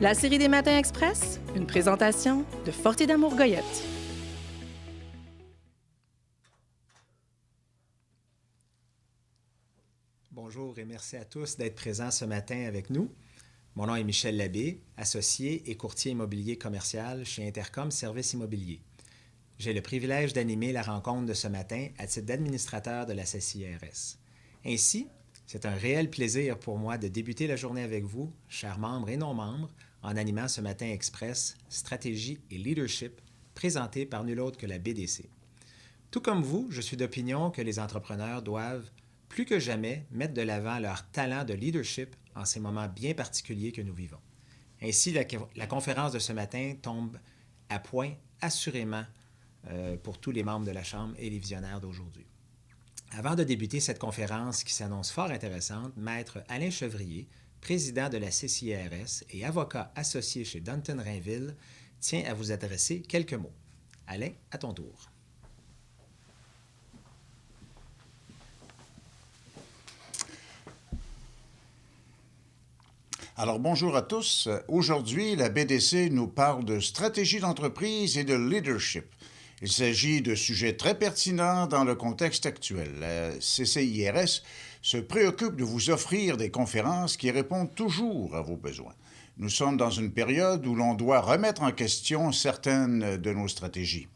La série des Matins Express, une présentation de Fortier d'Amour Goyette. Bonjour et merci à tous d'être présents ce matin avec nous. Mon nom est Michel Labbé, associé et courtier immobilier commercial chez Intercom Services Immobiliers. J'ai le privilège d'animer la rencontre de ce matin à titre d'administrateur de la CCIRS. Ainsi, c'est un réel plaisir pour moi de débuter la journée avec vous, chers membres et non-membres, en animant ce matin express Stratégie et Leadership, présenté par nul autre que la BDC. Tout comme vous, je suis d'opinion que les entrepreneurs doivent, plus que jamais, mettre de l'avant leur talent de leadership en ces moments bien particuliers que nous vivons. Ainsi, la conférence de ce matin tombe à point assurément pour tous les membres de la Chambre et les visionnaires d'aujourd'hui. Avant de débuter cette conférence qui s'annonce fort intéressante, Maître Alain Chevrier, président de la CCIRS et avocat associé chez Dunton Rainville, tient à vous adresser quelques mots. Alain, à ton tour. Alors bonjour à tous. Aujourd'hui, la BDC nous parle de stratégie d'entreprise et de leadership. Il s'agit de sujets très pertinents dans le contexte actuel. La CCIRS se préoccupe de vous offrir des conférences qui répondent toujours à vos besoins. Nous sommes dans une période où l'on doit remettre en question certaines de nos stratégies.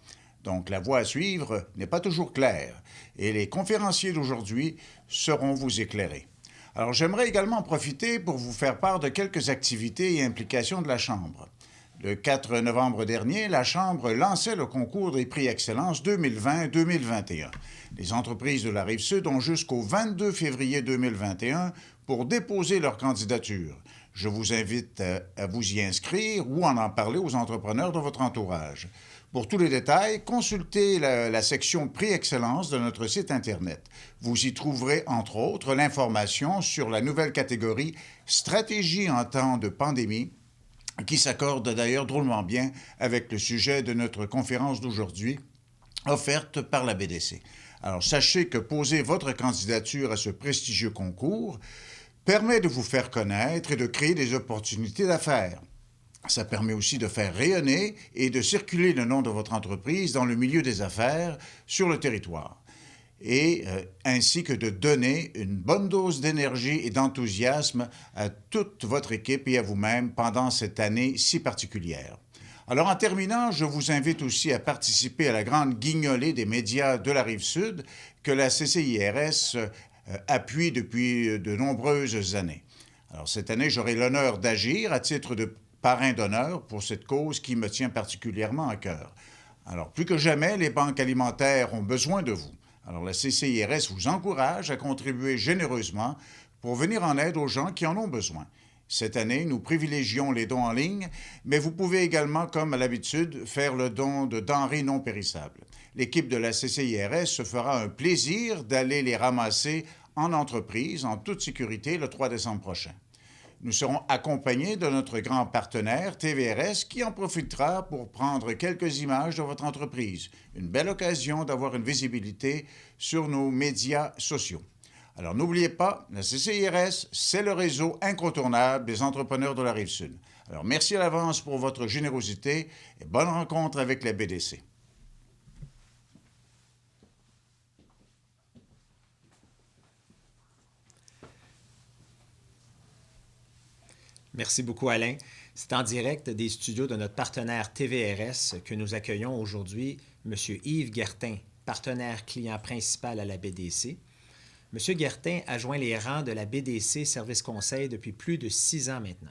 Donc la voie à suivre n'est pas toujours claire et les conférenciers d'aujourd'hui sauront vous éclairer. Alors j'aimerais également en profiter pour vous faire part de quelques activités et implications de la Chambre. Le 4 novembre dernier, la Chambre lançait le concours des prix Excellence 2020-2021. Les entreprises de la Rive-Sud ont jusqu'au 22 février 2021 pour déposer leur candidature. Je vous invite à vous y inscrire ou à en parler aux entrepreneurs de votre entourage. Pour tous les détails, consultez la section Prix Excellence de notre site Internet. Vous y trouverez, entre autres, l'information sur la nouvelle catégorie Stratégie en temps de pandémie, qui s'accorde d'ailleurs drôlement bien avec le sujet de notre conférence d'aujourd'hui, offerte par la BDC. Alors, sachez que poser votre candidature à ce prestigieux concours permet de vous faire connaître et de créer des opportunités d'affaires. Ça permet aussi de faire rayonner et de circuler le nom de votre entreprise dans le milieu des affaires sur le territoire. Et ainsi que de donner une bonne dose d'énergie et d'enthousiasme à toute votre équipe et à vous-même pendant cette année si particulière. Alors en terminant, je vous invite aussi à participer à la grande guignolée des médias de la Rive-Sud que la CCIRS appuie depuis de nombreuses années. Alors cette année, j'aurai l'honneur d'agir à titre de parrain d'honneur pour cette cause qui me tient particulièrement à cœur. Alors plus que jamais, les banques alimentaires ont besoin de vous. Alors, la CCIRS vous encourage à contribuer généreusement pour venir en aide aux gens qui en ont besoin. Cette année, nous privilégions les dons en ligne, mais vous pouvez également, comme à l'habitude, faire le don de denrées non périssables. L'équipe de la CCIRS se fera un plaisir d'aller les ramasser en entreprise, en toute sécurité, le 3 décembre prochain. Nous serons accompagnés de notre grand partenaire, TVRS, qui en profitera pour prendre quelques images de votre entreprise. Une belle occasion d'avoir une visibilité sur nos médias sociaux. Alors n'oubliez pas, la CCIRS, c'est le réseau incontournable des entrepreneurs de la Rive-Sud. Alors merci à l'avance pour votre générosité et bonne rencontre avec la BDC. Merci beaucoup, Alain. C'est en direct des studios de notre partenaire TVRS que nous accueillons aujourd'hui M. Yves Guertin, partenaire client principal à la BDC. M. Guertin a joint les rangs de la BDC Service Conseil depuis plus de 6 ans maintenant.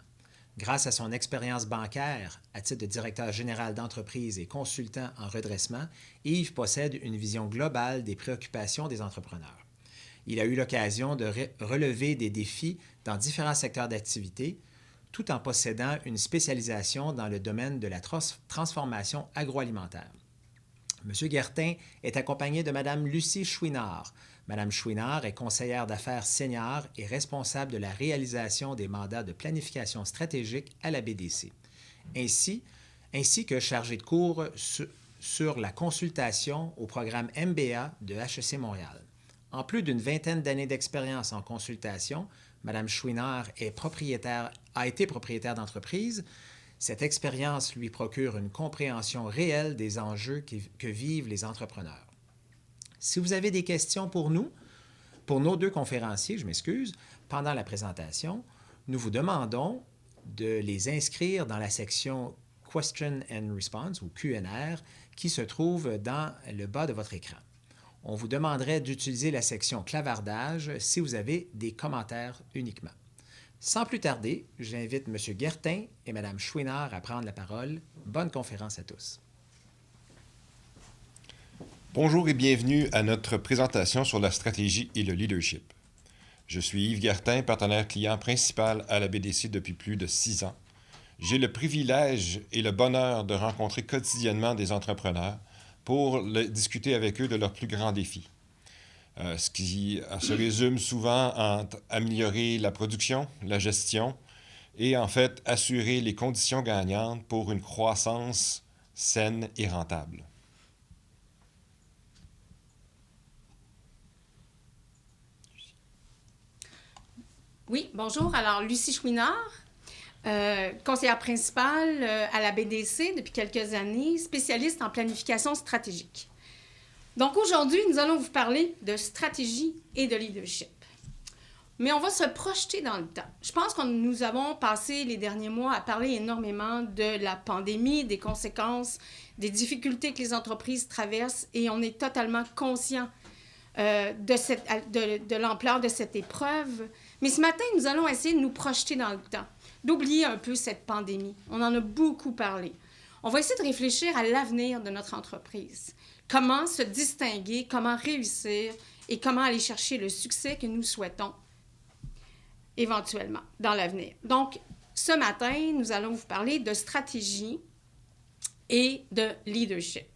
Grâce à son expérience bancaire, à titre de directeur général d'entreprise et consultant en redressement, Yves possède une vision globale des préoccupations des entrepreneurs. Il a eu l'occasion de relever des défis dans différents secteurs d'activité, tout en possédant une spécialisation dans le domaine de la transformation agroalimentaire. M. Guertin est accompagné de Mme Lucie Chouinard. Mme Chouinard est conseillère d'affaires senior et responsable de la réalisation des mandats de planification stratégique à la BDC, ainsi que chargée de cours sur la consultation au programme MBA de HEC Montréal. En plus d'une vingtaine d'années d'expérience en consultation, Mme Chouinard a été propriétaire d'entreprise. Cette expérience lui procure une compréhension réelle des enjeux que vivent les entrepreneurs. Si vous avez des questions pour nos deux conférenciers, pendant la présentation, nous vous demandons de les inscrire dans la section Question and Response, ou Q&R, qui se trouve dans le bas de votre écran. On vous demanderait d'utiliser la section clavardage si vous avez des commentaires uniquement. Sans plus tarder, j'invite M. Guertin et Mme Chouinard à prendre la parole. Bonne conférence à tous. Bonjour et bienvenue à notre présentation sur la stratégie et le leadership. Je suis Yves Guertin, partenaire client principal à la BDC depuis plus de 6 ans. J'ai le privilège et le bonheur de rencontrer quotidiennement des entrepreneurs pour discuter avec eux de leurs plus grands défis. Ce qui se résume souvent en améliorer la production, la gestion et en fait assurer les conditions gagnantes pour une croissance saine et rentable. Oui, bonjour. Alors, Lucie Chouinard, conseillère principale à la BDC depuis quelques années, spécialiste en planification stratégique. Donc, aujourd'hui, nous allons vous parler de stratégie et de leadership. Mais on va se projeter dans le temps. Je pense que nous avons passé les derniers mois à parler énormément de la pandémie, des conséquences, des difficultés que les entreprises traversent et on est totalement conscient de l'ampleur de cette épreuve. Mais ce matin, nous allons essayer de nous projeter dans le temps, d'oublier un peu cette pandémie. On en a beaucoup parlé. On va essayer de réfléchir à l'avenir de notre entreprise. Comment se distinguer, comment réussir et comment aller chercher le succès que nous souhaitons éventuellement dans l'avenir. Donc, ce matin, nous allons vous parler de stratégie et de leadership.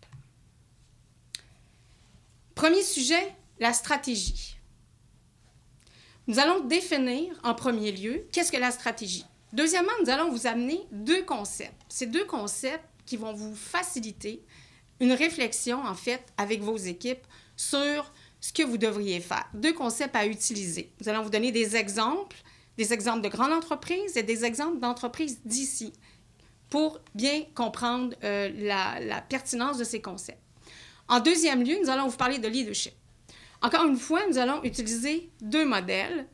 Premier sujet, la stratégie. Nous allons définir en premier lieu qu'est-ce que la stratégie. Deuxièmement, nous allons vous amener 2 concepts. Ces 2 concepts qui vont vous faciliter une réflexion, en fait, avec vos équipes sur ce que vous devriez faire. 2 concepts à utiliser. Nous allons vous donner des exemples de grandes entreprises et des exemples d'entreprises d'ici pour bien comprendre la pertinence de ces concepts. En deuxième lieu, nous allons vous parler de leadership. Encore une fois, nous allons utiliser 2 modèles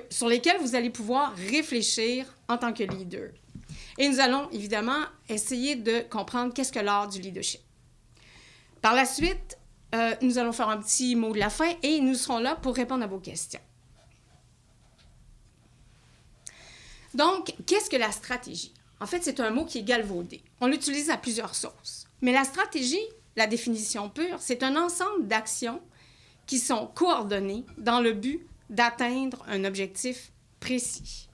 sur lesquels vous allez pouvoir réfléchir en tant que leader. Et nous allons évidemment essayer de comprendre qu'est-ce que l'art du leadership. Par la suite, nous allons faire un petit mot de la fin et nous serons là pour répondre à vos questions. Donc, qu'est-ce que la stratégie? En fait, c'est un mot qui est galvaudé. On l'utilise à plusieurs sources. Mais la stratégie, la définition pure, c'est un ensemble d'actions qui sont coordonnées dans le but d'atteindre un objectif précis.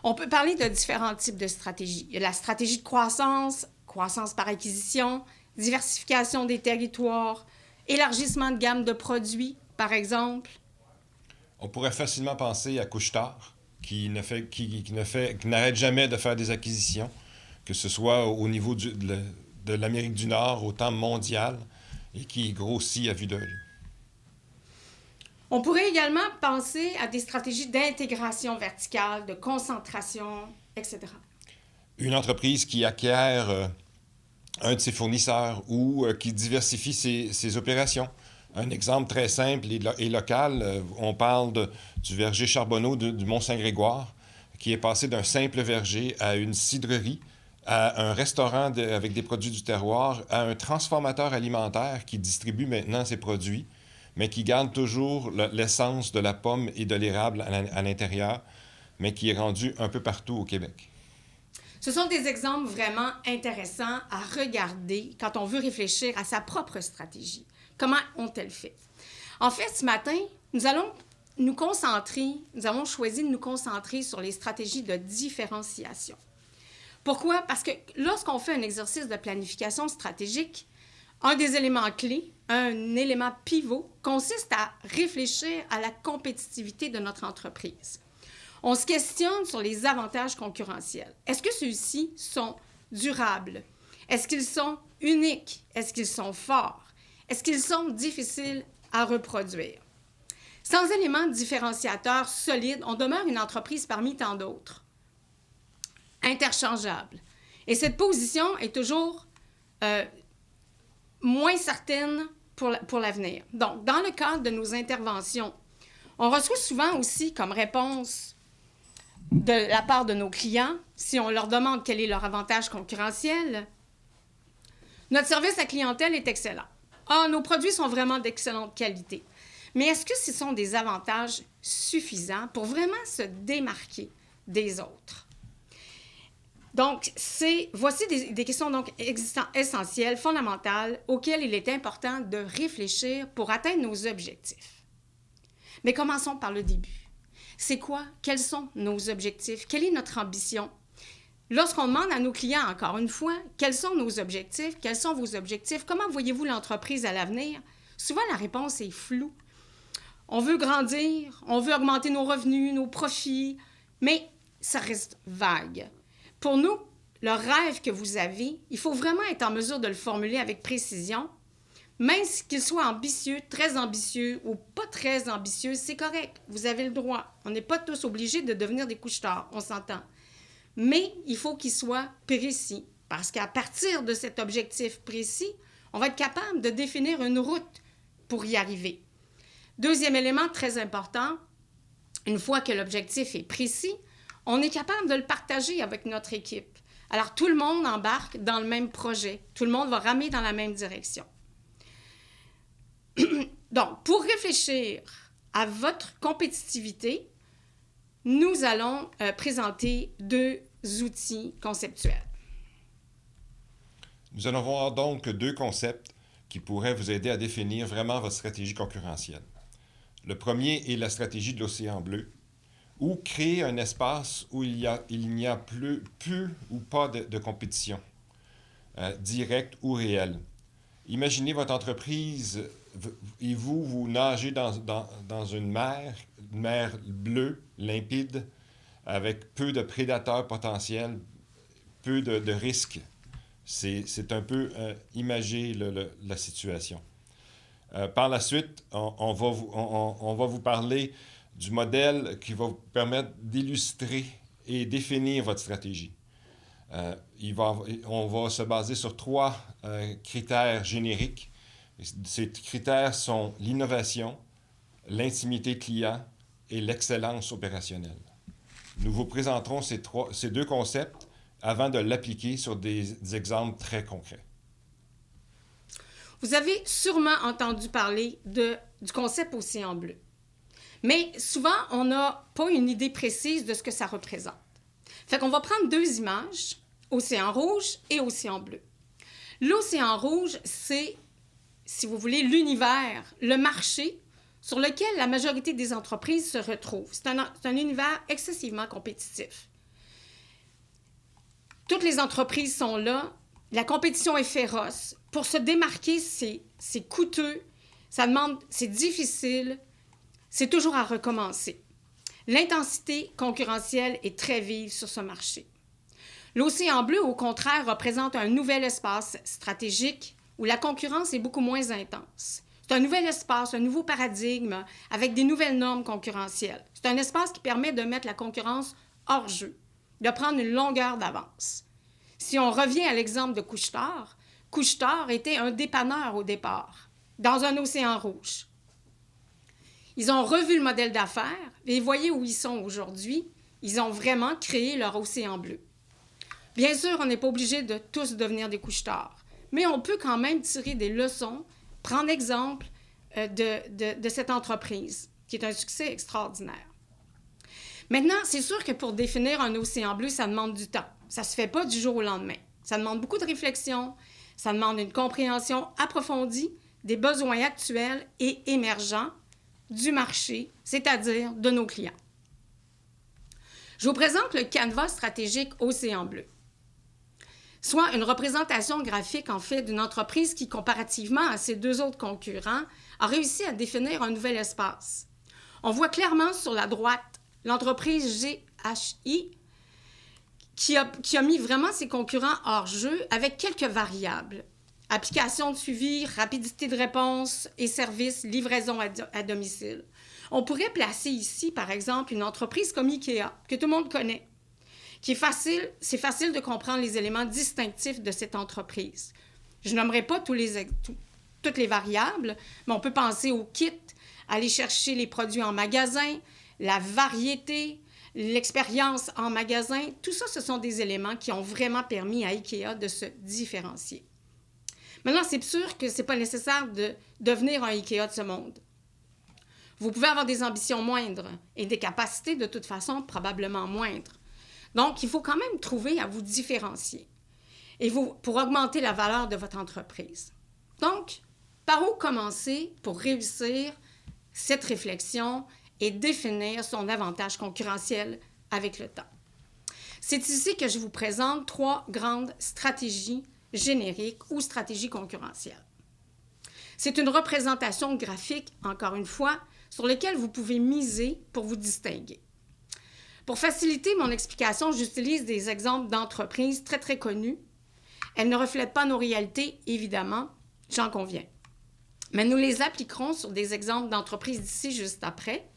On peut parler de différents types de stratégies. Il y a la stratégie de croissance, croissance par acquisition, diversification des territoires, élargissement de gamme de produits, par exemple. On pourrait facilement penser à Couche-Tard, qui n'arrête jamais de faire des acquisitions, que ce soit au niveau de l'Amérique du Nord, au temps mondial, et qui grossit à vue d'œil. On pourrait également penser à des stratégies d'intégration verticale, de concentration, etc. Une entreprise qui acquiert un de ses fournisseurs ou qui diversifie ses opérations. Un exemple très simple et local, on parle du verger Charbonneau du Mont-Saint-Grégoire, qui est passé d'un simple verger à une cidrerie, à un restaurant avec des produits du terroir, à un transformateur alimentaire qui distribue maintenant ses produits, mais qui garde toujours l'essence de la pomme et de l'érable à l'intérieur, mais qui est rendu un peu partout au Québec. Ce sont des exemples vraiment intéressants à regarder quand on veut réfléchir à sa propre stratégie. Comment ont-elles fait? En fait, ce matin, nous avons choisi de nous concentrer sur les stratégies de différenciation. Pourquoi? Parce que lorsqu'on fait un exercice de planification stratégique, un des éléments clés, un élément pivot, consiste à réfléchir à la compétitivité de notre entreprise. On se questionne sur les avantages concurrentiels. Est-ce que ceux-ci sont durables? Est-ce qu'ils sont uniques? Est-ce qu'ils sont forts? Est-ce qu'ils sont difficiles à reproduire? Sans éléments différenciateurs solides, on demeure une entreprise parmi tant d'autres. Interchangeable. Et cette position est toujours moins certaine pour l'avenir. Donc, dans le cadre de nos interventions, on reçoit souvent aussi comme réponse de la part de nos clients, si on leur demande quel est leur avantage concurrentiel, notre service à clientèle est excellent. Ah, nos produits sont vraiment d'excellente qualité. Mais est-ce que ce sont des avantages suffisants pour vraiment se démarquer des autres? Donc, voici des questions donc essentielles, fondamentales, auxquelles il est important de réfléchir pour atteindre nos objectifs. Mais commençons par le début. C'est quoi? Quels sont nos objectifs? Quelle est notre ambition? Lorsqu'on demande à nos clients, encore une fois, quels sont nos objectifs? Quels sont vos objectifs? Comment voyez-vous l'entreprise à l'avenir? Souvent, la réponse est floue. On veut grandir, on veut augmenter nos revenus, nos profits, mais ça reste vague. Pour nous, le rêve que vous avez, il faut vraiment être en mesure de le formuler avec précision. Même qu'il soit ambitieux, très ambitieux ou pas très ambitieux, c'est correct. Vous avez le droit. On n'est pas tous obligés de devenir des couche-tard, on s'entend. Mais il faut qu'il soit précis, parce qu'à partir de cet objectif précis, on va être capable de définir une route pour y arriver. Deuxième élément très important, une fois que l'objectif est précis, on est capable de le partager avec notre équipe. Alors, tout le monde embarque dans le même projet. Tout le monde va ramer dans la même direction. Donc, pour réfléchir à votre compétitivité, nous allons présenter 2 outils conceptuels. Nous allons voir donc 2 concepts qui pourraient vous aider à définir vraiment votre stratégie concurrentielle. Le premier est la stratégie de l'océan bleu, ou créer un espace où il n'y a plus ou pas de compétition, directe ou réelle. Imaginez votre entreprise et vous nagez dans une mer bleue, limpide, avec peu de prédateurs potentiels, peu de risques. C'est un peu imager la situation. Par la suite, on va vous parler du modèle qui va vous permettre d'illustrer et définir votre stratégie. On va se baser sur 3 critères génériques. Ces critères sont l'innovation, l'intimité client et l'excellence opérationnelle. Nous vous présenterons ces 2 concepts avant de l'appliquer sur des exemples très concrets. Vous avez sûrement entendu parler du concept océan bleu. Mais souvent, on n'a pas une idée précise de ce que ça représente. Fait qu'on va prendre 2 images, océan rouge et océan bleu. L'océan rouge, c'est, si vous voulez, l'univers, le marché sur lequel la majorité des entreprises se retrouvent. C'est un univers excessivement compétitif. Toutes les entreprises sont là, la compétition est féroce. Pour se démarquer, c'est coûteux, c'est difficile, c'est toujours à recommencer. L'intensité concurrentielle est très vive sur ce marché. L'océan bleu, au contraire, représente un nouvel espace stratégique où la concurrence est beaucoup moins intense. C'est un nouvel espace, un nouveau paradigme avec des nouvelles normes concurrentielles. C'est un espace qui permet de mettre la concurrence hors jeu, de prendre une longueur d'avance. Si on revient à l'exemple de Couche-Tard, Couche-Tard était un dépanneur au départ, dans un océan rouge. Ils ont revu le modèle d'affaires et voyez où ils sont aujourd'hui. Ils ont vraiment créé leur océan bleu. Bien sûr, on n'est pas obligé de tous devenir des couche-tard, mais on peut quand même tirer des leçons, prendre exemple de cette entreprise, qui est un succès extraordinaire. Maintenant, c'est sûr que pour définir un océan bleu, ça demande du temps. Ça ne se fait pas du jour au lendemain. Ça demande beaucoup de réflexion, ça demande une compréhension approfondie des besoins actuels et émergents du marché, c'est-à-dire de nos clients. Je vous présente le canevas stratégique Océan bleu, soit une représentation graphique, en fait, d'une entreprise qui, comparativement à ses 2 autres concurrents, a réussi à définir un nouvel espace. On voit clairement sur la droite l'entreprise GHI qui a mis vraiment ses concurrents hors jeu avec quelques variables. Application de suivi, rapidité de réponse et services, livraison à domicile. On pourrait placer ici, par exemple, une entreprise comme IKEA, que tout le monde connaît, c'est facile de comprendre les éléments distinctifs de cette entreprise. Je nommerai pas toutes les variables, mais on peut penser au kit, aller chercher les produits en magasin, la variété, l'expérience en magasin. Tout ça, ce sont des éléments qui ont vraiment permis à IKEA de se différencier. Maintenant, c'est sûr que ce n'est pas nécessaire de devenir un IKEA de ce monde. Vous pouvez avoir des ambitions moindres et des capacités, de toute façon, probablement moindres. Donc, il faut quand même trouver à vous différencier pour augmenter la valeur de votre entreprise. Donc, par où commencer pour réussir cette réflexion et définir son avantage concurrentiel avec le temps? C'est ici que je vous présente 3 grandes stratégies génériques ou stratégies concurrentielles. C'est une représentation graphique, encore une fois, sur laquelle vous pouvez miser pour vous distinguer. Pour faciliter mon explication, j'utilise des exemples d'entreprises très, très connues. Elles ne reflètent pas nos réalités, évidemment, j'en conviens. Mais nous les appliquerons sur des exemples d'entreprises d'ici juste après.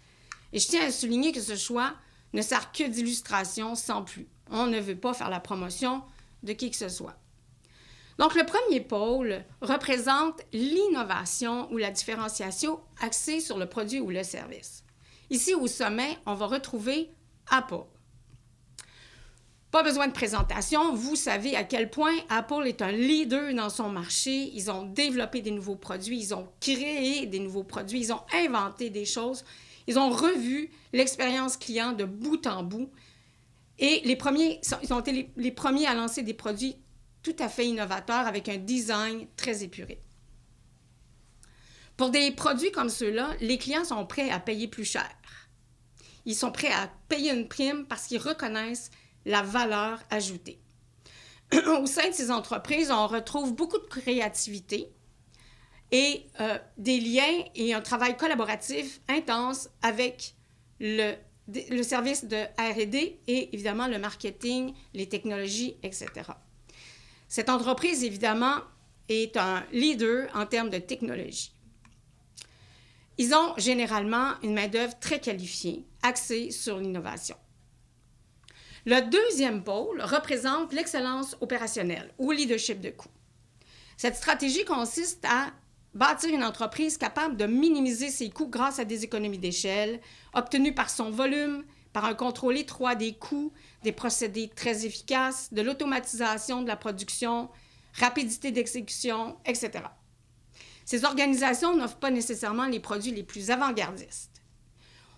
Et je tiens à souligner que ce choix ne sert que d'illustration sans plus. On ne veut pas faire la promotion de qui que ce soit. Donc, le premier pôle représente l'innovation ou la différenciation axée sur le produit ou le service. Ici, au sommet, on va retrouver Apple. Pas besoin de présentation, vous savez à quel point Apple est un leader dans son marché. Ils ont développé des nouveaux produits, ils ont créé des nouveaux produits, ils ont inventé des choses, ils ont revu l'expérience client de bout en bout. Et ils ont été les premiers à lancer des produits tout à fait innovateurs avec un design très épuré. Pour des produits comme ceux-là, les clients sont prêts à payer plus cher. Ils sont prêts à payer une prime parce qu'ils reconnaissent la valeur ajoutée. Au sein de ces entreprises, on retrouve beaucoup de créativité et des liens et un travail collaboratif intense avec le service de R&D et évidemment le marketing, les technologies, etc. Cette entreprise, évidemment, est un leader en termes de technologie. Ils ont généralement une main-d'œuvre très qualifiée, axée sur l'innovation. Le deuxième pôle représente l'excellence opérationnelle ou leadership de coût. Cette stratégie consiste à bâtir une entreprise capable de minimiser ses coûts grâce à des économies d'échelle, obtenues par son volume, par un contrôle étroit des coûts, des procédés très efficaces, de l'automatisation de la production, rapidité d'exécution, etc. Ces organisations n'offrent pas nécessairement les produits les plus avant-gardistes.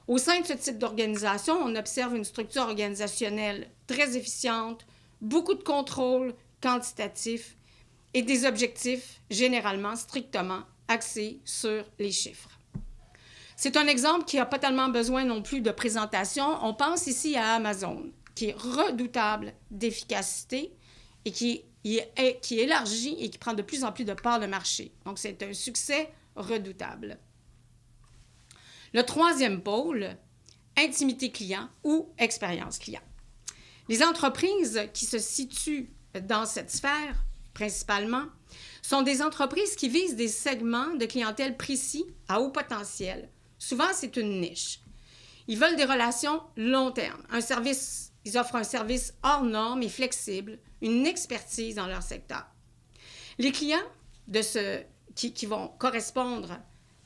Au sein de ce type d'organisation, on observe une structure organisationnelle très efficiente, beaucoup de contrôle quantitatif et des objectifs généralement strictement axés sur les chiffres. C'est un exemple qui n'a pas tellement besoin non plus de présentation. On pense ici à Amazon, qui est redoutable d'efficacité et qui élargit et qui prend de plus en plus de parts de marché. Donc, c'est un succès redoutable. Le troisième pôle, intimité client ou expérience client. Les entreprises qui se situent dans cette sphère, principalement, sont des entreprises qui visent des segments de clientèle précis à haut potentiel. Souvent, c'est une niche. Ils veulent des relations long terme, ils offrent un service hors norme et flexible, une expertise dans leur secteur. Les clients qui vont correspondre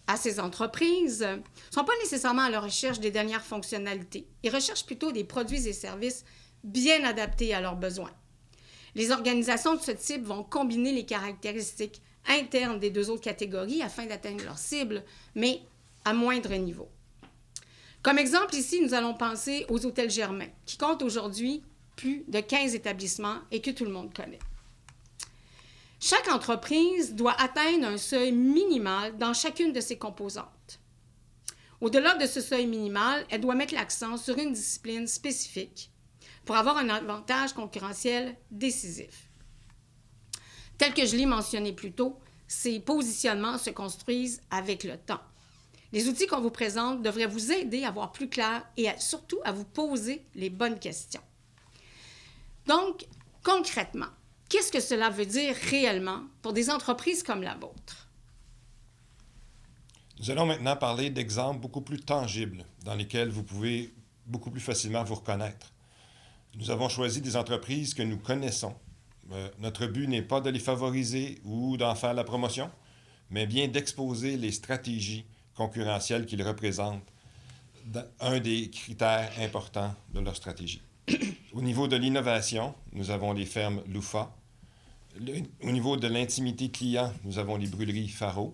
à ces entreprises ne sont pas nécessairement à la recherche des dernières fonctionnalités. Ils recherchent plutôt des produits et services bien adaptés à leurs besoins. Les organisations de ce type vont combiner les caractéristiques internes des 2 autres catégories afin d'atteindre leur cible, mais à moindre niveau. Comme exemple, ici, nous allons penser aux Hôtels Germain, qui comptent aujourd'hui plus de 15 établissements et que tout le monde connaît. Chaque entreprise doit atteindre un seuil minimal dans chacune de ses composantes. Au-delà de ce seuil minimal, elle doit mettre l'accent sur une discipline spécifique pour avoir un avantage concurrentiel décisif. Tel que je l'ai mentionné plus tôt, ces positionnements se construisent avec le temps. Les outils qu'on vous présente devraient vous aider à voir plus clair et surtout à vous poser les bonnes questions. Donc, concrètement, qu'est-ce que cela veut dire réellement pour des entreprises comme la vôtre? Nous allons maintenant parler d'exemples beaucoup plus tangibles dans lesquels vous pouvez beaucoup plus facilement vous reconnaître. Nous avons choisi des entreprises que nous connaissons. Notre but n'est pas de les favoriser ou d'en faire la promotion, mais bien d'exposer les stratégies concurrentielles qu'ils représentent, un des critères importants de leur stratégie. Au niveau de l'innovation, nous avons les fermes Lufa. Au niveau de l'intimité client, nous avons les brûleries Faro.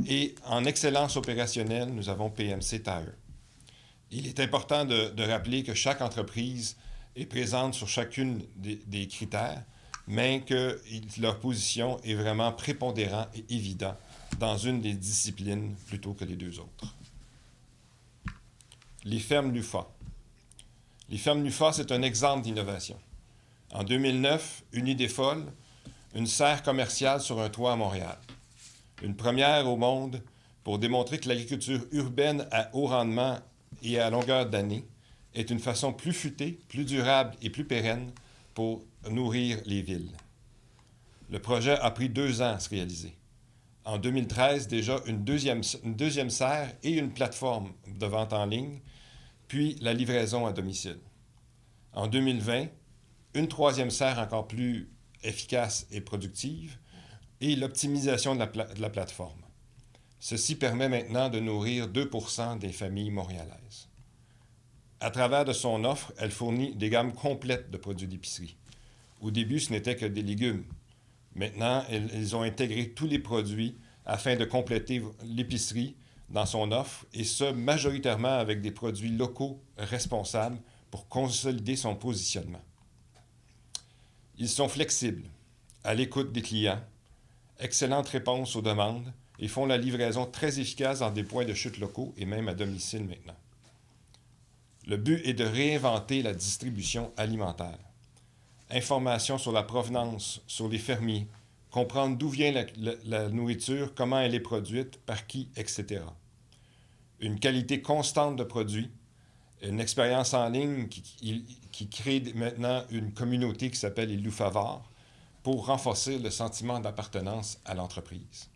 Et en excellence opérationnelle, nous avons PMC Tire. Il est important de rappeler que chaque entreprise est présente sur chacune des critères, mais que leur position est vraiment prépondérante et évidente dans une des disciplines plutôt que les deux autres. Les fermes Lufa. Les fermes Lufa, c'est un exemple d'innovation. En 2009, une idée folle, une serre commerciale sur un toit à Montréal. Une première au monde pour démontrer que l'agriculture urbaine à haut rendement et à longueur d'année est une façon plus futée, plus durable et plus pérenne pour nourrir les villes. Le projet a pris 2 ans à se réaliser. En 2013, déjà une deuxième serre et une plateforme de vente en ligne, puis la livraison à domicile. En 2020, une 3e serre encore plus efficace et productive, et l'optimisation de la plateforme. Ceci permet maintenant de nourrir 2% des familles montréalaises. À travers de son offre, elle fournit des gammes complètes de produits d'épicerie. Au début, ce n'était que des légumes. Maintenant, ils ont intégré tous les produits afin de compléter l'épicerie dans son offre, et ce, majoritairement avec des produits locaux responsables pour consolider son positionnement. Ils sont flexibles, à l'écoute des clients, excellente réponse aux demandes et font la livraison très efficace dans des points de chute locaux et même à domicile maintenant. Le but est de réinventer la distribution alimentaire. Information sur la provenance, sur les fermiers, comprendre d'où vient la nourriture, comment elle est produite, par qui, etc. Une qualité constante de produits, une expérience en ligne qui crée maintenant une communauté qui s'appelle les Lufavars, pour renforcer le sentiment d'appartenance à l'entreprise.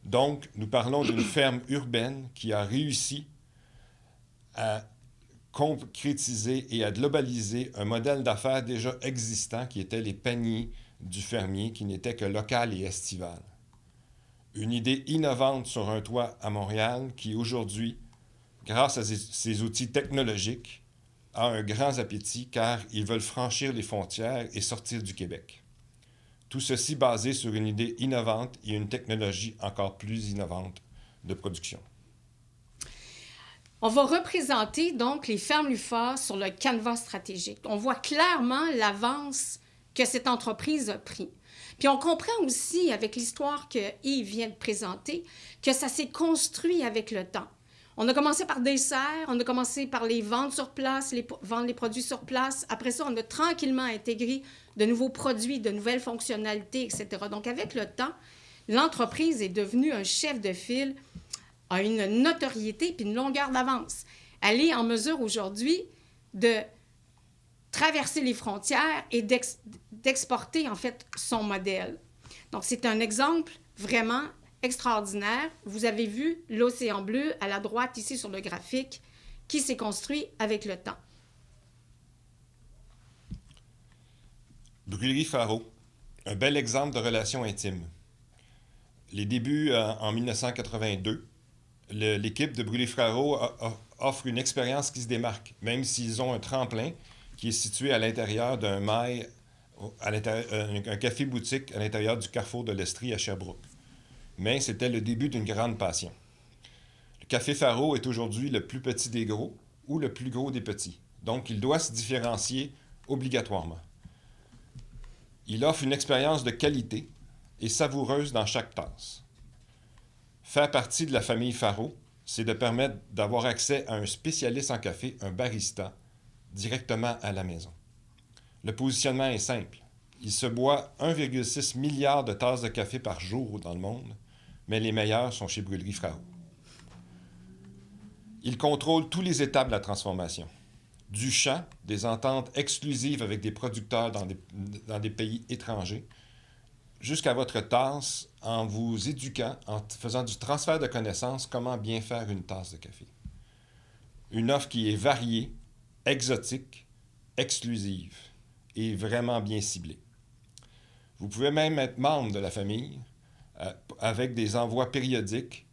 Donc, nous parlons d'une ferme urbaine qui a réussi à concrétiser et à globaliser un modèle d'affaires déjà existant qui était les paniers du fermier, qui n'était que local et estival. Une idée innovante sur un toit à Montréal qui, aujourd'hui, grâce à ces outils technologiques, a un grand appétit car ils veulent franchir les frontières et sortir du Québec. Tout ceci basé sur une idée innovante et une technologie encore plus innovante de production. On va représenter donc les fermes Lufa sur le canevas stratégique. On voit clairement l'avance que cette entreprise a pris. Puis on comprend aussi, avec l'histoire que Yves vient de présenter, que ça s'est construit avec le temps. On a commencé par des serres, on a commencé par les vendre sur place, vendre les produits sur place. Après ça, on a tranquillement intégré de nouveaux produits, de nouvelles fonctionnalités, etc. Donc, avec le temps, l'entreprise est devenue un chef de file, a une notoriété puis une longueur d'avance. Elle est en mesure aujourd'hui de traverser les frontières et d'exporter, en fait, son modèle. Donc, c'est un exemple vraiment extraordinaire. Vous avez vu l'océan bleu à la droite ici sur le graphique qui s'est construit avec le temps. Brûlerie Faro, un bel exemple de relation intime. Les débuts en 1982, l'équipe de Brûlerie Faro offre une expérience qui se démarque, même s'ils ont un tremplin qui est situé à l'intérieur d'un mail, un café-boutique à l'intérieur du carrefour de l'Estrie à Sherbrooke. Mais c'était le début d'une grande passion. Le Café Faro est aujourd'hui le plus petit des gros ou le plus gros des petits. Donc, il doit se différencier obligatoirement. Il offre une expérience de qualité et savoureuse dans chaque tasse. Faire partie de la famille Faro, c'est de permettre d'avoir accès à un spécialiste en café, un barista, directement à la maison. Le positionnement est simple. Il se boit 1,6 milliard de tasses de café par jour dans le monde, mais les meilleurs sont chez Brûlerie Faro. Il contrôle toutes les étapes de la transformation. Du champ, des ententes exclusives avec des producteurs dans des pays étrangers, jusqu'à votre tasse en vous éduquant, en faisant du transfert de connaissances, comment bien faire une tasse de café. Une offre qui est variée, exotique, exclusive et vraiment bien ciblée. Vous pouvez même être membre de la famille avec des envois périodiques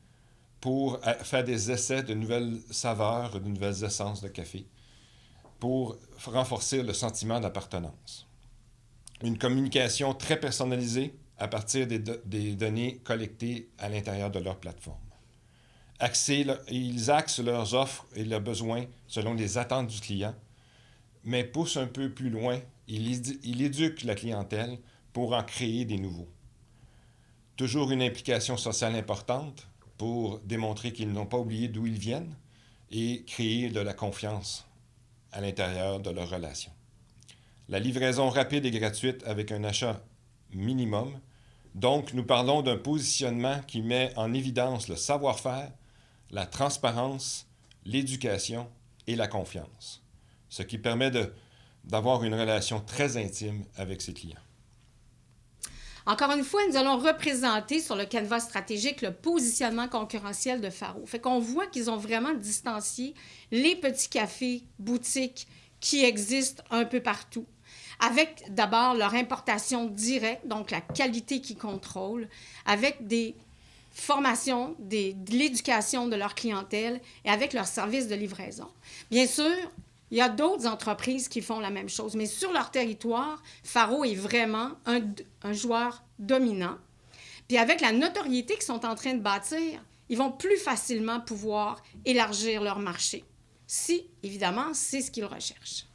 pour faire des essais de nouvelles saveurs, de nouvelles essences de café, pour renforcer le sentiment d'appartenance. Une communication très personnalisée à partir des données collectées à l'intérieur de leur plateforme. Ils axent leurs offres et leurs besoins selon les attentes du client, mais poussent un peu plus loin. Ils éduquent la clientèle pour en créer des nouveaux. Toujours une implication sociale importante pour démontrer qu'ils n'ont pas oublié d'où ils viennent et créer de la confiance à l'intérieur de leur relation. La livraison rapide et gratuite avec un achat minimum. Donc, nous parlons d'un positionnement qui met en évidence le savoir-faire, la transparence, l'éducation et la confiance, ce qui permet d'avoir une relation très intime avec ses clients. Encore une fois, nous allons représenter sur le canevas stratégique le positionnement concurrentiel de Faro. Fait qu'on voit qu'ils ont vraiment distancié les petits cafés, boutiques qui existent un peu partout, avec d'abord leur importation directe, donc la qualité qu'ils contrôlent, avec des formations, de l'éducation de leur clientèle et avec leur service de livraison. Bien sûr, il y a d'autres entreprises qui font la même chose, mais sur leur territoire, Faro est vraiment un joueur dominant. Puis avec la notoriété qu'ils sont en train de bâtir, ils vont plus facilement pouvoir élargir leur marché. Si, évidemment, c'est ce qu'ils recherchent.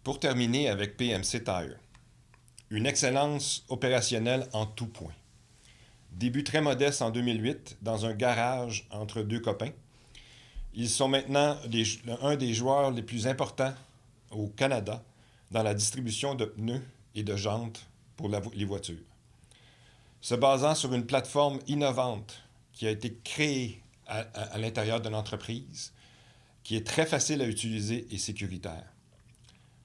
Pour terminer avec PMC Tire, une excellence opérationnelle en tout point. Début très modeste en 2008 dans un garage entre deux copains. Ils sont maintenant un des joueurs les plus importants au Canada dans la distribution de pneus et de jantes pour les voitures. Se basant sur une plateforme innovante qui a été créée à l'intérieur de l'entreprise, qui est très facile à utiliser et sécuritaire.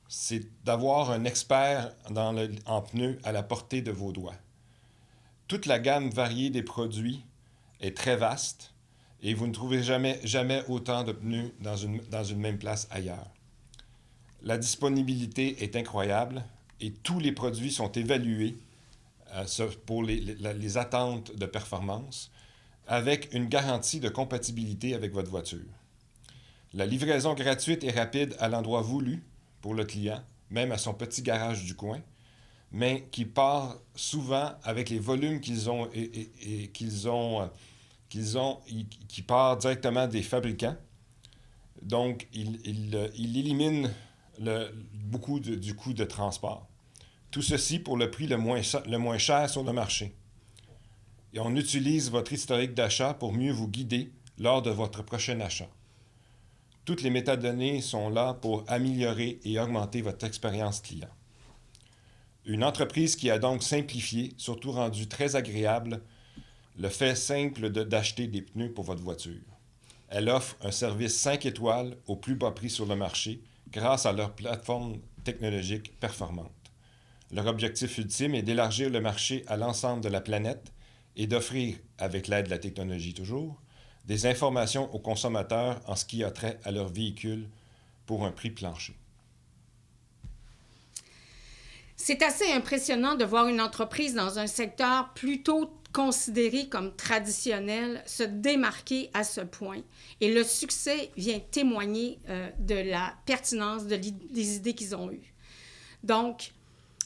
C'est d'avoir un expert en pneus à la portée de vos doigts. Toute la gamme variée des produits est très vaste et vous ne trouvez jamais autant de pneus dans une même place ailleurs. La disponibilité est incroyable et tous les produits sont évalués pour les attentes de performance avec une garantie de compatibilité avec votre voiture. La livraison gratuite et rapide à l'endroit voulu pour le client, même à son petit garage du coin, mais qui part souvent avec les volumes qu'ils ont qui part directement des fabricants. Donc, il élimine beaucoup du coût de transport. Tout ceci pour le prix le moins cher sur le marché. Et on utilise votre historique d'achat pour mieux vous guider lors de votre prochain achat. Toutes les métadonnées sont là pour améliorer et augmenter votre expérience client. Une entreprise qui a donc simplifié, surtout rendu très agréable, le fait simple d'acheter des pneus pour votre voiture. Elle offre un service 5 étoiles au plus bas prix sur le marché grâce à leur plateforme technologique performante. Leur objectif ultime est d'élargir le marché à l'ensemble de la planète et d'offrir, avec l'aide de la technologie toujours, des informations aux consommateurs en ce qui a trait à leur véhicule pour un prix plancher. C'est assez impressionnant de voir une entreprise dans un secteur plutôt considéré comme traditionnel se démarquer à ce point. Et le succès vient témoigner de la pertinence des idées qu'ils ont eues. Donc,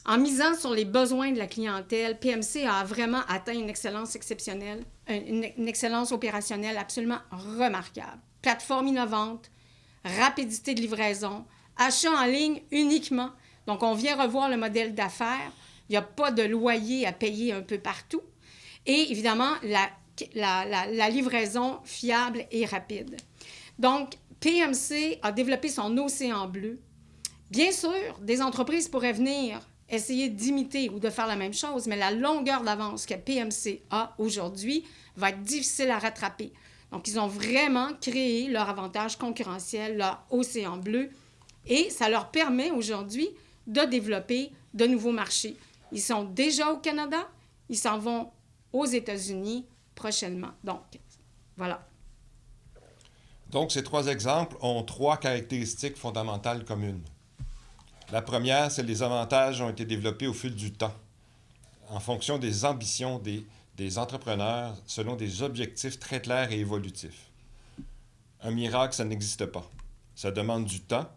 en misant sur les besoins de la clientèle, PMC a vraiment atteint une excellence exceptionnelle, une excellence opérationnelle absolument remarquable. Plateforme innovante, rapidité de livraison, achat en ligne uniquement. Donc, on vient revoir le modèle d'affaires. Il n'y a pas de loyer à payer un peu partout. Et évidemment, la livraison fiable et rapide. Donc, PMC a développé son océan bleu. Bien sûr, des entreprises pourraient venir essayer d'imiter ou de faire la même chose, mais la longueur d'avance que PMC a aujourd'hui va être difficile à rattraper. Donc, ils ont vraiment créé leur avantage concurrentiel, leur océan bleu, et ça leur permet aujourd'hui de développer de nouveaux marchés. Ils sont déjà au Canada. Ils s'en vont aux États-Unis prochainement. Donc, voilà. Donc, ces 3 exemples ont 3 caractéristiques fondamentales communes. La première, c'est que les avantages ont été développés au fil du temps, en fonction des ambitions des entrepreneurs, selon des objectifs très clairs et évolutifs. Un miracle, ça n'existe pas. Ça demande du temps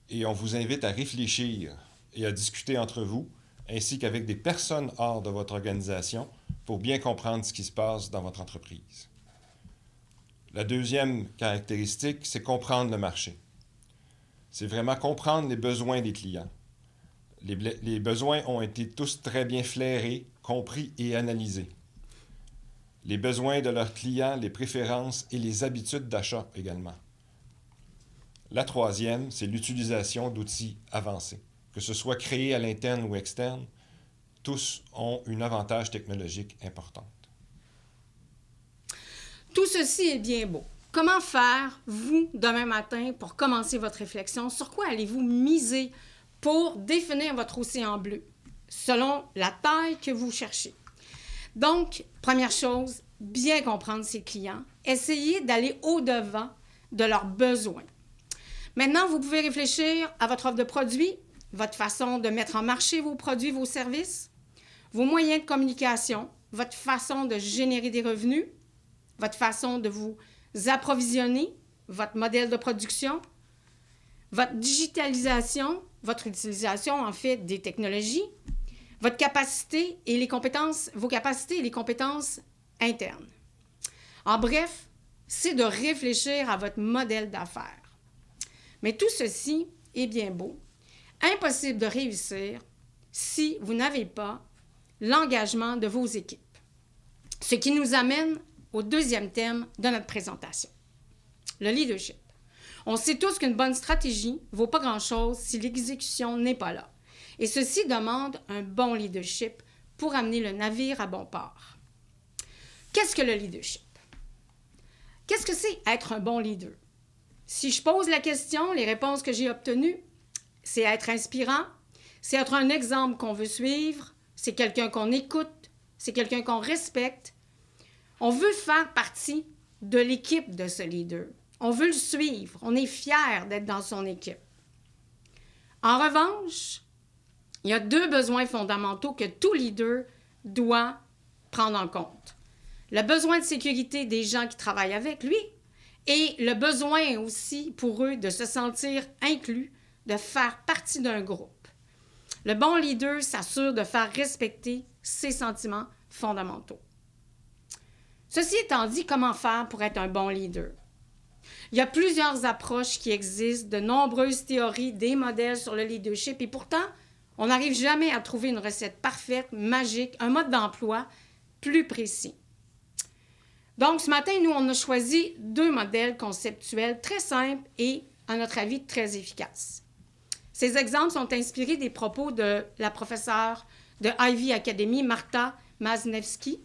et on vous invite à réfléchir et à discuter entre vous, ainsi qu'avec des personnes hors de votre organisation, pour bien comprendre ce qui se passe dans votre entreprise. La deuxième caractéristique, c'est comprendre le marché. C'est vraiment comprendre les besoins des clients. Les besoins ont été tous très bien flairés, compris et analysés. Les besoins de leurs clients, les préférences et les habitudes d'achat également. La troisième, c'est l'utilisation d'outils avancés. Que ce soit créé à l'interne ou externe, tous ont un avantage technologique important. Tout ceci est bien beau. Comment faire, vous, demain matin, pour commencer votre réflexion? Sur quoi allez-vous miser pour définir votre océan bleu, selon la taille que vous cherchez? Donc, première chose, bien comprendre ses clients. Essayez d'aller au-devant de leurs besoins. Maintenant, vous pouvez réfléchir à votre offre de produits, votre façon de mettre en marché vos produits, vos services, vos moyens de communication, votre façon de générer des revenus, votre façon de vous approvisionner, votre modèle de production, votre digitalisation, votre utilisation, en fait, des technologies, votre capacité et les compétences, vos capacités et les compétences internes. En bref, c'est de réfléchir à votre modèle d'affaires. Mais tout ceci est bien beau. Impossible de réussir si vous n'avez pas l'engagement de vos équipes. Ce qui nous amène au deuxième thème de notre présentation, le leadership. On sait tous qu'une bonne stratégie ne vaut pas grand-chose si l'exécution n'est pas là. Et ceci demande un bon leadership pour amener le navire à bon port. Qu'est-ce que le leadership? Qu'est-ce que c'est être un bon leader? Si je pose la question, les réponses que j'ai obtenues, c'est être inspirant, c'est être un exemple qu'on veut suivre, c'est quelqu'un qu'on écoute, c'est quelqu'un qu'on respecte. On veut faire partie de l'équipe de ce leader. On veut le suivre. On est fier d'être dans son équipe. En revanche, il y a 2 besoins fondamentaux que tout leader doit prendre en compte. Le besoin de sécurité des gens qui travaillent avec lui et le besoin aussi pour eux de se sentir inclus, de faire partie d'un groupe. Le bon leader s'assure de faire respecter ses sentiments fondamentaux. Ceci étant dit, comment faire pour être un bon leader? Il y a plusieurs approches qui existent, de nombreuses théories, des modèles sur le leadership, et pourtant, on n'arrive jamais à trouver une recette parfaite, magique, un mode d'emploi plus précis. Donc, ce matin, nous, on a choisi 2 modèles conceptuels très simples et, à notre avis, très efficaces. Ces exemples sont inspirés des propos de la professeure de Ivy Academy, Marta Maznevski,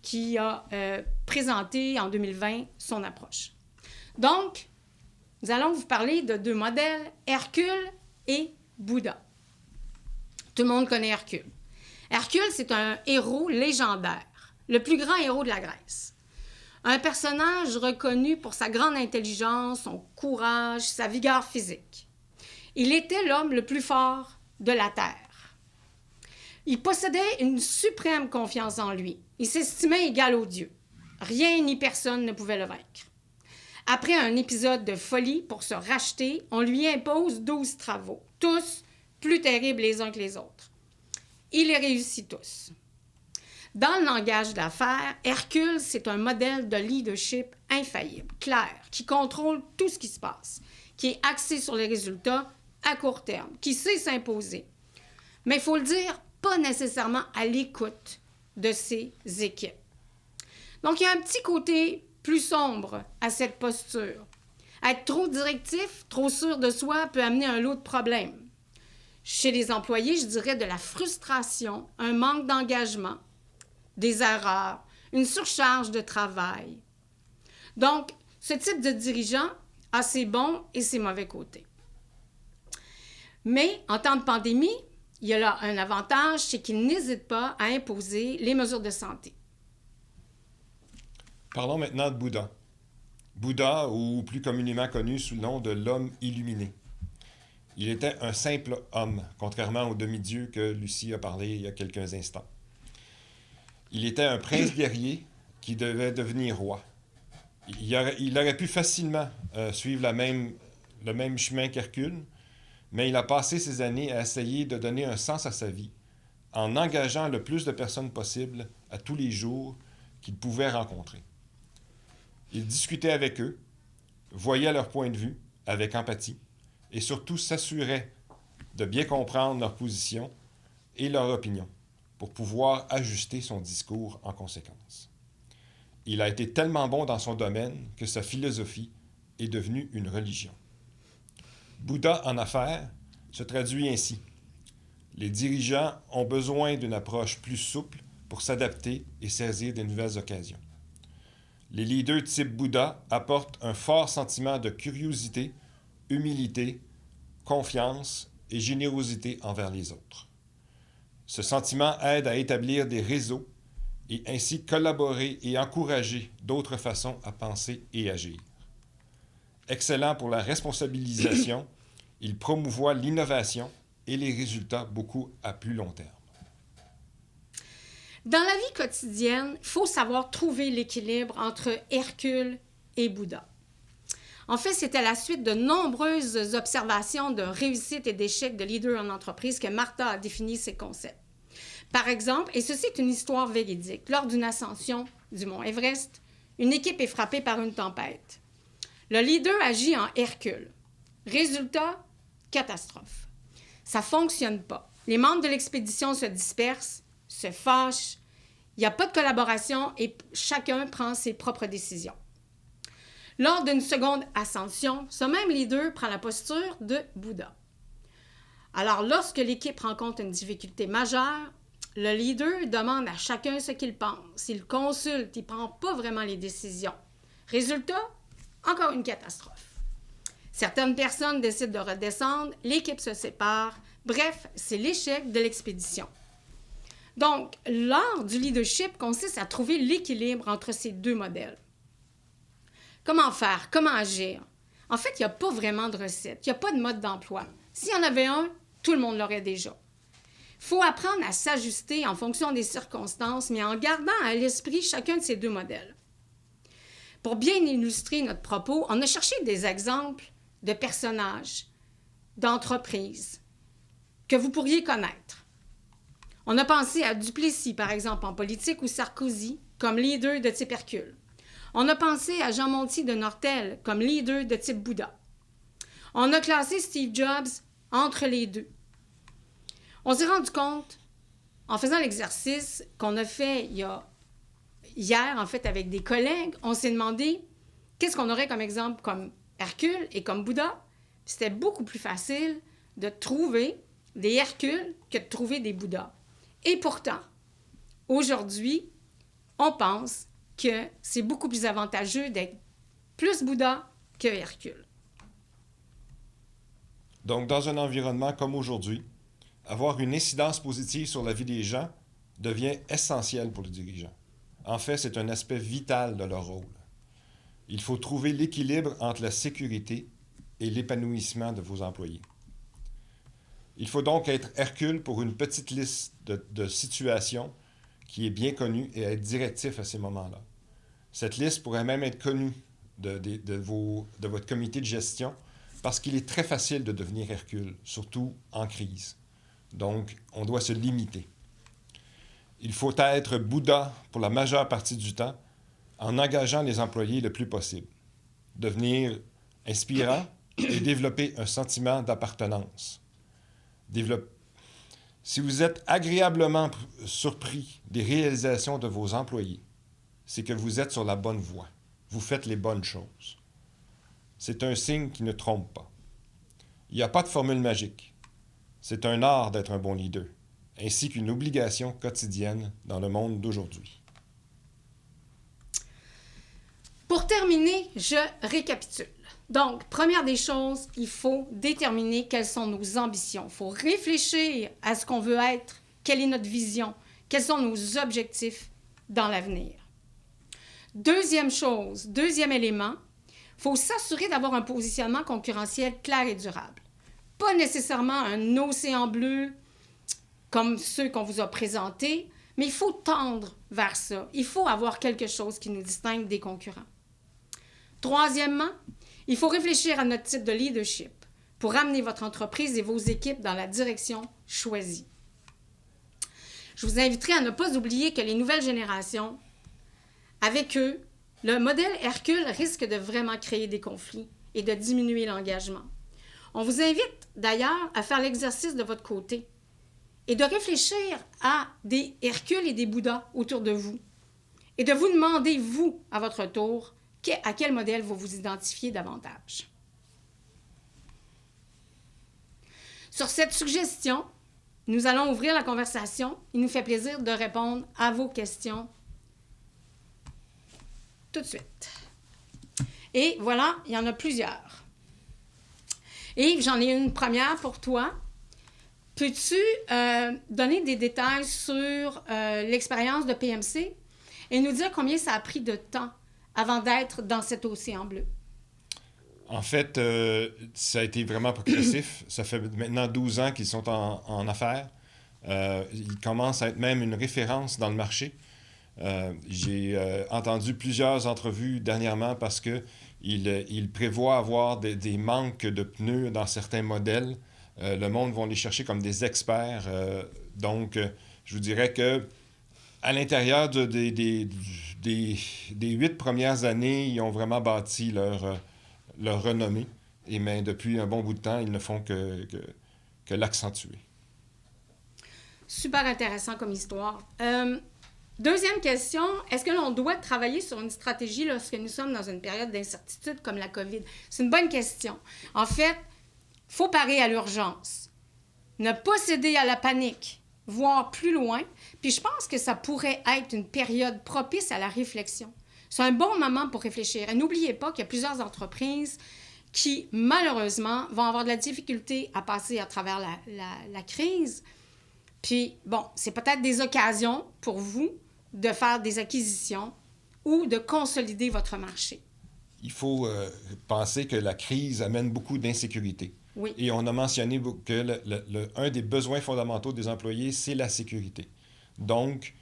qui a présenté en 2020 son approche. Donc, nous allons vous parler de 2 modèles, Hercule et Bouddha. Tout le monde connaît Hercule. Hercule, c'est un héros légendaire, le plus grand héros de la Grèce. Un personnage reconnu pour sa grande intelligence, son courage, sa vigueur physique. Il était l'homme le plus fort de la Terre. Il possédait une suprême confiance en lui. Il s'estimait égal aux dieux. Rien ni personne ne pouvait le vaincre. Après un épisode de folie pour se racheter, on lui impose 12 travaux, tous plus terribles les uns que les autres. Il les réussit tous. Dans le langage d'affaires, Hercule, c'est un modèle de leadership infaillible, clair, qui contrôle tout ce qui se passe, qui est axé sur les résultats à court terme, qui sait s'imposer. Mais il faut le dire, pas nécessairement à l'écoute de ses équipes. Donc, il y a un petit côté plus sombre à cette posture. Être trop directif, trop sûr de soi peut amener un lot de problèmes. Chez les employés, je dirais de la frustration, un manque d'engagement, des erreurs, une surcharge de travail. Donc, ce type de dirigeant a ses bons et ses mauvais côtés. Mais, en temps de pandémie, il y a là un avantage, c'est qu'il n'hésite pas à imposer les mesures de santé. Parlons maintenant de Bouddha. Bouddha, ou plus communément connu sous le nom de l'homme illuminé. Il était un simple homme, contrairement au demi-dieu que Lucie a parlé il y a quelques instants. Il était un prince guerrier qui devait devenir roi. Il aurait pu facilement suivre le même chemin qu'Hercule, mais il a passé ses années à essayer de donner un sens à sa vie, en engageant le plus de personnes possible à tous les jours qu'il pouvait rencontrer. Il discutait avec eux, voyait leur point de vue avec empathie et surtout s'assurait de bien comprendre leur position et leur opinion pour pouvoir ajuster son discours en conséquence. Il a été tellement bon dans son domaine que sa philosophie est devenue une religion. Bouddha en affaires se traduit ainsi. Les dirigeants ont besoin d'une approche plus souple pour s'adapter et saisir des nouvelles occasions. Les leaders type Bouddha apportent un fort sentiment de curiosité, humilité, confiance et générosité envers les autres. Ce sentiment aide à établir des réseaux et ainsi collaborer et encourager d'autres façons à penser et agir. Excellent pour la responsabilisation, il promouvoit l'innovation et les résultats beaucoup à plus long terme. Dans la vie quotidienne, il faut savoir trouver l'équilibre entre Hercule et Bouddha. En fait, c'était la suite de nombreuses observations de réussite et d'échecs de leaders en entreprise que Martha a défini ces concepts. Par exemple, et ceci est une histoire véridique, lors d'une ascension du mont Everest, une équipe est frappée par une tempête. Le leader agit en Hercule. Résultat, catastrophe. Ça ne fonctionne pas. Les membres de l'expédition se dispersent, se fâchent, il n'y a pas de collaboration et chacun prend ses propres décisions. Lors d'une seconde ascension, ce même leader prend la posture de Bouddha. Alors, lorsque l'équipe rencontre une difficulté majeure, le leader demande à chacun ce qu'il pense. Il consulte, il ne prend pas vraiment les décisions. Résultat, encore une catastrophe. Certaines personnes décident de redescendre, l'équipe se sépare. Bref, c'est l'échec de l'expédition. Donc, l'art du leadership consiste à trouver l'équilibre entre ces deux modèles. Comment faire? Comment agir? En fait, il n'y a pas vraiment de recette. Il n'y a pas de mode d'emploi. S'il y en avait un, tout le monde l'aurait déjà. Il faut apprendre à s'ajuster en fonction des circonstances, mais en gardant à l'esprit chacun de ces deux modèles. Pour bien illustrer notre propos, on a cherché des exemples de personnages, d'entreprises que vous pourriez connaître. On a pensé à Duplessis, par exemple, en politique, ou Sarkozy, comme leader de type Hercule. On a pensé à Jean Monty de Nortel, comme leader de type Bouddha. On a classé Steve Jobs entre les deux. On s'est rendu compte, en faisant l'exercice qu'on a fait hier, en fait, avec des collègues, on s'est demandé qu'est-ce qu'on aurait comme exemple comme Hercule et comme Bouddha. C'était beaucoup plus facile de trouver des Hercules que de trouver des Bouddhas. Et pourtant, aujourd'hui, on pense que c'est beaucoup plus avantageux d'être plus Bouddha que Hercule. Donc, dans un environnement comme aujourd'hui, avoir une incidence positive sur la vie des gens devient essentiel pour les dirigeants. En fait, c'est un aspect vital de leur rôle. Il faut trouver l'équilibre entre la sécurité et l'épanouissement de vos employés. Il faut donc être Hercule pour une petite liste de situations qui est bien connue et être directif à ces moments-là. Cette liste pourrait même être connue de votre comité de gestion parce qu'il est très facile de devenir Hercule, surtout en crise. Donc, on doit se limiter. Il faut être Bouddha pour la majeure partie du temps en engageant les employés le plus possible. Devenir inspirant et développer un sentiment d'appartenance. Si vous êtes agréablement surpris des réalisations de vos employés, c'est que vous êtes sur la bonne voie. Vous faites les bonnes choses. C'est un signe qui ne trompe pas. Il n'y a pas de formule magique. C'est un art d'être un bon leader, ainsi qu'une obligation quotidienne dans le monde d'aujourd'hui. Pour terminer, je récapitule. Donc, première des choses, il faut déterminer quelles sont nos ambitions. Il faut réfléchir à ce qu'on veut être, quelle est notre vision, quels sont nos objectifs dans l'avenir. Deuxième chose, deuxième élément, il faut s'assurer d'avoir un positionnement concurrentiel clair et durable. Pas nécessairement un océan bleu comme ceux qu'on vous a présentés, mais il faut tendre vers ça. Il faut avoir quelque chose qui nous distingue des concurrents. Troisièmement, il faut réfléchir à notre type de leadership pour amener votre entreprise et vos équipes dans la direction choisie. Je vous inviterai à ne pas oublier que les nouvelles générations, avec eux, le modèle Hercule risque de vraiment créer des conflits et de diminuer l'engagement. On vous invite d'ailleurs à faire l'exercice de votre côté et de réfléchir à des Hercules et des Bouddhas autour de vous et de vous demander, vous, à votre tour, à quel modèle vous vous identifiez davantage. Sur cette suggestion, nous allons ouvrir la conversation. Il nous fait plaisir de répondre à vos questions tout de suite. Et voilà, il y en a plusieurs. Et j'en ai une première pour toi. Peux-tu donner des détails sur l'expérience de PMC et nous dire combien ça a pris de temps avant d'être dans cet océan bleu? En fait, ça a été vraiment progressif. Ça fait maintenant 12 ans qu'ils sont en affaires. Ils commencent à être même une référence dans le marché. J'ai entendu plusieurs entrevues dernièrement parce qu'ils prévoient avoir des manques de pneus dans certains modèles. Le monde va les chercher comme des experts. Donc, je vous dirais que à l'intérieur des 8 premières années, ils ont vraiment bâti leur renommée. Mais depuis un bon bout de temps, ils ne font que l'accentuer. Super intéressant comme histoire. Deuxième question, est-ce que l'on doit travailler sur une stratégie lorsque nous sommes dans une période d'incertitude comme la COVID? C'est une bonne question. En fait, il faut parer à l'urgence. Ne pas céder à la panique, voir plus loin. Puis je pense que ça pourrait être une période propice à la réflexion. C'est un bon moment pour réfléchir. Et n'oubliez pas qu'il y a plusieurs entreprises qui, malheureusement, vont avoir de la difficulté à passer à travers la crise. Puis, bon, c'est peut-être des occasions pour vous de faire des acquisitions ou de consolider votre marché. Il faut penser que la crise amène beaucoup d'insécurité. Oui. Et on a mentionné que un des besoins fondamentaux des employés, c'est la sécurité. Donc,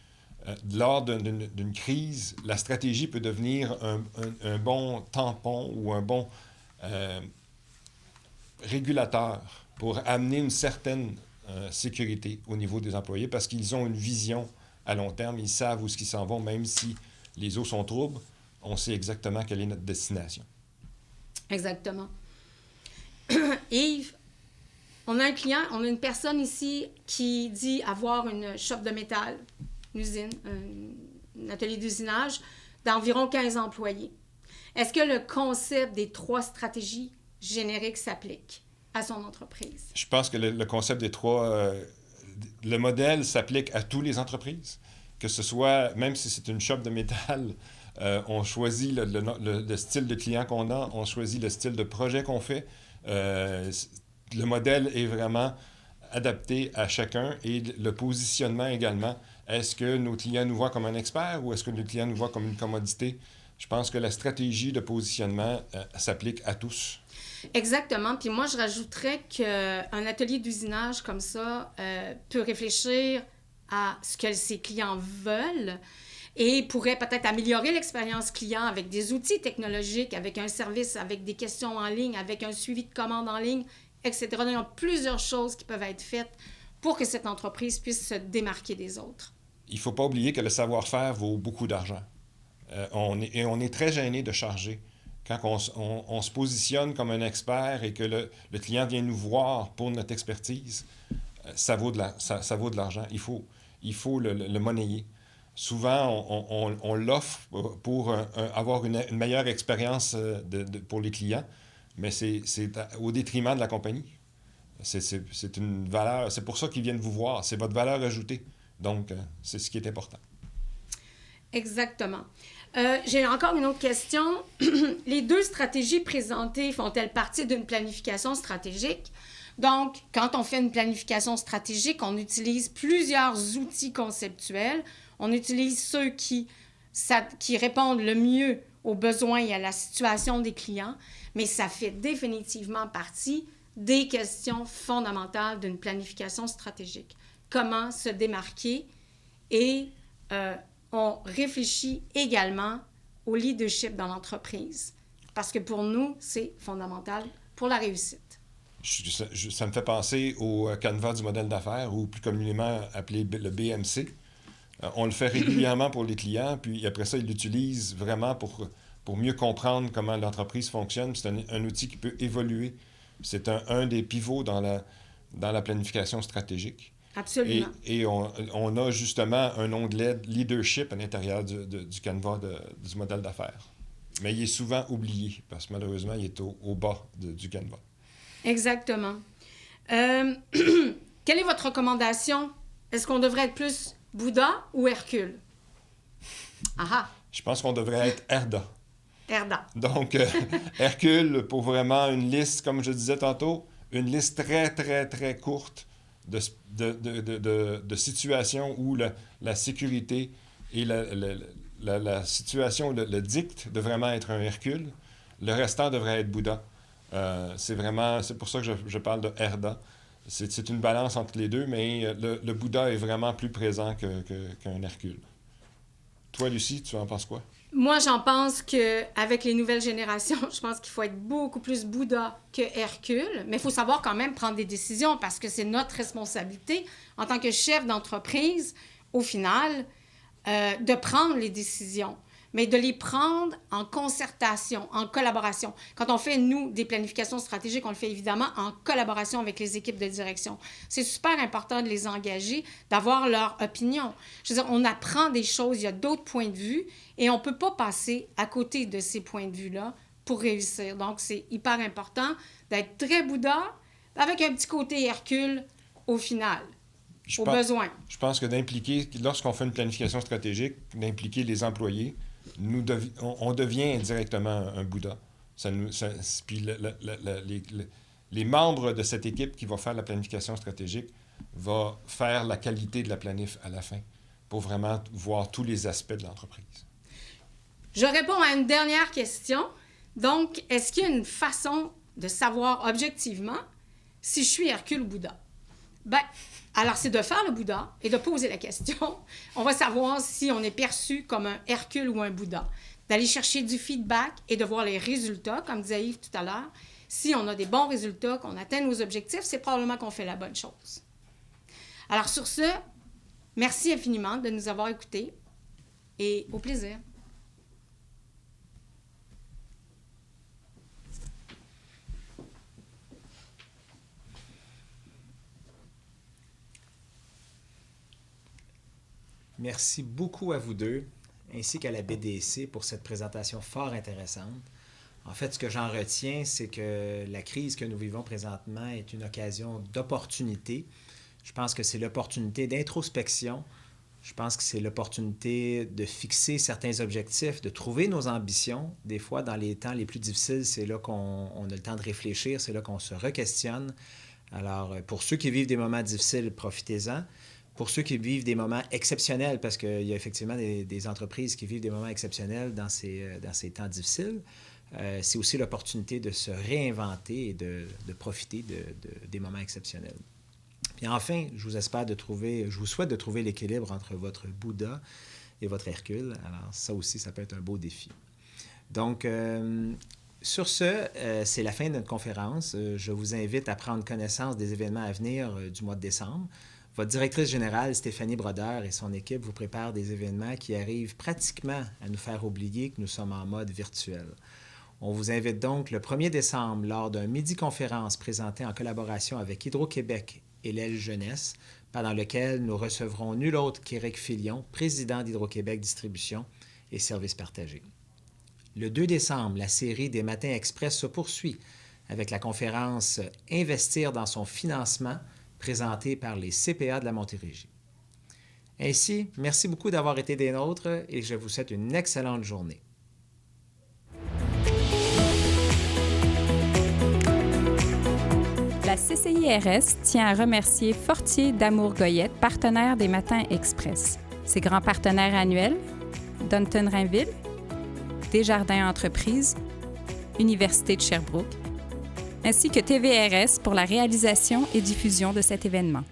lors d'une crise, la stratégie peut devenir un bon tampon ou un bon régulateur pour amener une certaine sécurité au niveau des employés parce qu'ils ont une vision à long terme, ils savent où ils s'en vont, même si les eaux sont troubles, on sait exactement quelle est notre destination. Exactement. Yves, on a un client, on a une personne ici qui dit avoir une shop de métal, une usine, un atelier d'usinage d'environ 15 employés. Est-ce que le concept des 3 stratégies génériques s'applique à son entreprise? Je pense que le concept des 3... le modèle s'applique à toutes les entreprises, que ce soit, même si c'est une shop de métal, on choisit le style de client qu'on a, on choisit le style de projet qu'on fait. Le modèle est vraiment adapté à chacun et le positionnement également. Est-ce que nos clients nous voient comme un expert ou est-ce que nos clients nous voient comme une commodité? Je pense que la stratégie de positionnement s'applique à tous. Exactement. Puis moi, je rajouterais qu'un atelier d'usinage comme ça peut réfléchir à ce que ses clients veulent et pourrait peut-être améliorer l'expérience client avec des outils technologiques, avec un service, avec des questions en ligne, avec un suivi de commandes en ligne, etc. Il y a plusieurs choses qui peuvent être faites pour que cette entreprise puisse se démarquer des autres. Il ne faut pas oublier que le savoir-faire vaut beaucoup d'argent. On est très gêné de charger. Quand on se positionne comme un expert et que le client vient nous voir pour notre expertise, ça vaut de l'argent. Il faut le monnayer. Souvent, on l'offre pour avoir une meilleure expérience pour les clients, mais c'est au détriment de la compagnie. C'est une valeur. C'est pour ça qu'ils viennent vous voir. C'est votre valeur ajoutée. Donc, c'est ce qui est important. Exactement. J'ai encore une autre question. Les 2 stratégies présentées font-elles partie d'une planification stratégique? Donc, quand on fait une planification stratégique, on utilise plusieurs outils conceptuels. On utilise ceux qui répondent le mieux aux besoins et à la situation des clients, mais ça fait définitivement partie des questions fondamentales d'une planification stratégique. Comment se démarquer et on réfléchit également au leadership dans l'entreprise parce que pour nous, c'est fondamental pour la réussite. Ça me fait penser au canevas du modèle d'affaires, ou plus communément appelé le BMC. On le fait régulièrement pour les clients, puis après ça, ils l'utilisent vraiment pour mieux comprendre comment l'entreprise fonctionne. C'est un outil qui peut évoluer. C'est un des pivots dans la planification stratégique. Absolument. Et on a justement un onglet leadership à l'intérieur du canevas du modèle d'affaires. Mais il est souvent oublié parce que malheureusement, il est au bas du canevas. Exactement. Quelle est votre recommandation? Est-ce qu'on devrait être plus Bouddha ou Hercule? Aha! Je pense qu'on devrait être Herda. Herda. Donc, Hercule, pour vraiment une liste, comme je disais tantôt, une liste très, très, très courte de situations où la sécurité et la situation le dicte de vraiment être un Hercule. Le restant devrait être Bouddha. C'est pour ça que je parle de Herda. C'est une balance entre les deux, mais le Bouddha est vraiment plus présent qu'un Hercule. Toi, Lucie, tu en penses quoi? Moi, j'en pense qu'avec les nouvelles générations, je pense qu'il faut être beaucoup plus Bouddha que Hercule, mais il faut savoir quand même prendre des décisions parce que c'est notre responsabilité en tant que chef d'entreprise, au final, de prendre les décisions, mais de les prendre en concertation, en collaboration. Quand on fait, nous, des planifications stratégiques, on le fait évidemment en collaboration avec les équipes de direction. C'est super important de les engager, d'avoir leur opinion. Je veux dire, on apprend des choses, il y a d'autres points de vue, et on ne peut pas passer à côté de ces points de vue-là pour réussir. Donc, c'est hyper important d'être très Bouddha, avec un petit côté Hercule au final, au besoin. Je pense que d'impliquer, lorsqu'on fait une planification stratégique, d'impliquer les employés, on devient indirectement un Bouddha. Puis les membres de cette équipe qui va faire la planification stratégique va faire la qualité de la planif à la fin pour vraiment voir tous les aspects de l'entreprise. Je réponds à une dernière question. Donc, est-ce qu'il y a une façon de savoir objectivement si je suis Hercule ou Bouddha? Bien, alors c'est de faire le Bouddha et de poser la question. On va savoir si on est perçu comme un Hercule ou un Bouddha. D'aller chercher du feedback et de voir les résultats, comme disait Yves tout à l'heure. Si on a des bons résultats, qu'on atteint nos objectifs, c'est probablement qu'on fait la bonne chose. Alors sur ce, merci infiniment de nous avoir écoutés et au plaisir. Merci beaucoup à vous deux, ainsi qu'à la BDC pour cette présentation fort intéressante. En fait, ce que j'en retiens, c'est que la crise que nous vivons présentement est une occasion d'opportunité. Je pense que c'est l'opportunité d'introspection. Je pense que c'est l'opportunité de fixer certains objectifs, de trouver nos ambitions. Des fois, dans les temps les plus difficiles, c'est là qu'on a le temps de réfléchir, c'est là qu'on se re-questionne. Alors, pour ceux qui vivent des moments difficiles, profitez-en. Pour ceux qui vivent des moments exceptionnels, parce qu'il y a effectivement des entreprises qui vivent des moments exceptionnels dans ces temps difficiles, c'est aussi l'opportunité de se réinventer et de profiter des moments exceptionnels. Puis enfin, je vous souhaite de trouver l'équilibre entre votre Bouddha et votre Hercule. Alors ça aussi, ça peut être un beau défi. Donc, sur ce, c'est la fin de notre conférence. Je vous invite à prendre connaissance des événements à venir du mois de décembre. Votre directrice générale, Stéphanie Brodeur, et son équipe vous préparent des événements qui arrivent pratiquement à nous faire oublier que nous sommes en mode virtuel. On vous invite donc le 1er décembre lors d'un midi-conférence présenté en collaboration avec Hydro-Québec et l'aile jeunesse, pendant lequel nous recevrons nul autre qu'Éric Filion, président d'Hydro-Québec Distribution et Services partagés. Le 2 décembre, la série des Matins Express se poursuit avec la conférence « Investir dans son financement » présentée par les CPA de la Montérégie. Ainsi, merci beaucoup d'avoir été des nôtres et je vous souhaite une excellente journée. La CCIRS tient à remercier Fortier d'Amour Goyette, partenaire des Matins Express. Ses grands partenaires annuels, Dunton Rainville, Desjardins Entreprises, Université de Sherbrooke, ainsi que TVRS pour la réalisation et diffusion de cet événement.